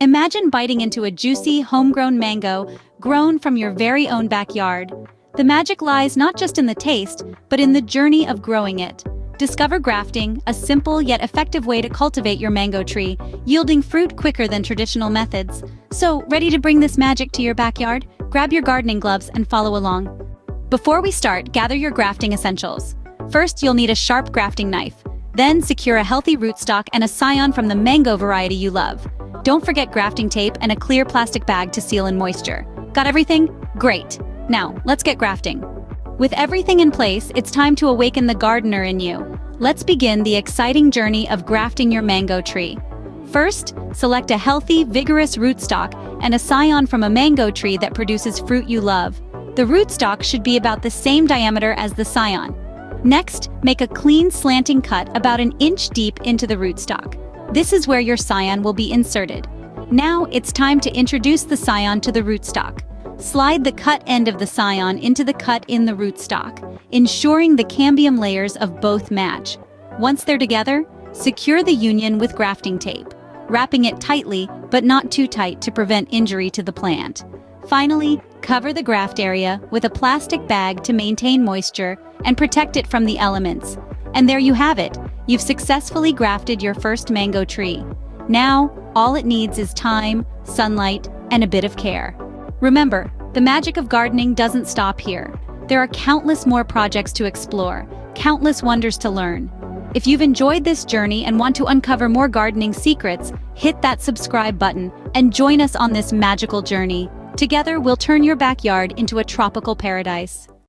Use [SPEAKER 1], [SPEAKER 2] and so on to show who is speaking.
[SPEAKER 1] Imagine biting into a juicy, homegrown mango grown from your very own backyard. The magic lies not just in the taste, but in the journey of growing it. Discover grafting, a simple yet effective way to cultivate your mango tree, yielding fruit quicker than traditional methods. So, ready to bring this magic to your backyard? Grab your gardening gloves and follow along. Before we start, gather your grafting essentials. First, you'll need a sharp grafting knife. Then, secure a healthy rootstock and a scion from the mango variety you love. Don't forget grafting tape and a clear plastic bag to seal in moisture. Got everything? Great! Now, let's get grafting. With everything in place, it's time to awaken the gardener in you. Let's begin the exciting journey of grafting your mango tree. First, select a healthy, vigorous rootstock and a scion from a mango tree that produces fruit you love. The rootstock should be about the same diameter as the scion. Next, make a clean slanting cut about an inch deep into the rootstock. This is where your scion will be inserted. Now it's time to introduce the scion to the rootstock. Slide the cut end of the scion into the cut in the rootstock, ensuring the cambium layers of both match. Once they're together, secure the union with grafting tape, wrapping it tightly but not too tight to prevent injury to the plant. Finally, cover the graft area with a plastic bag to maintain moisture and protect it from the elements. And there you have it. You've successfully grafted your first mango tree. Now, all it needs is time, sunlight, and a bit of care. Remember, the magic of gardening doesn't stop here. There are countless more projects to explore, countless wonders to learn. If you've enjoyed this journey and want to uncover more gardening secrets, hit that subscribe button and join us on this magical journey. Together, we'll turn your backyard into a tropical paradise.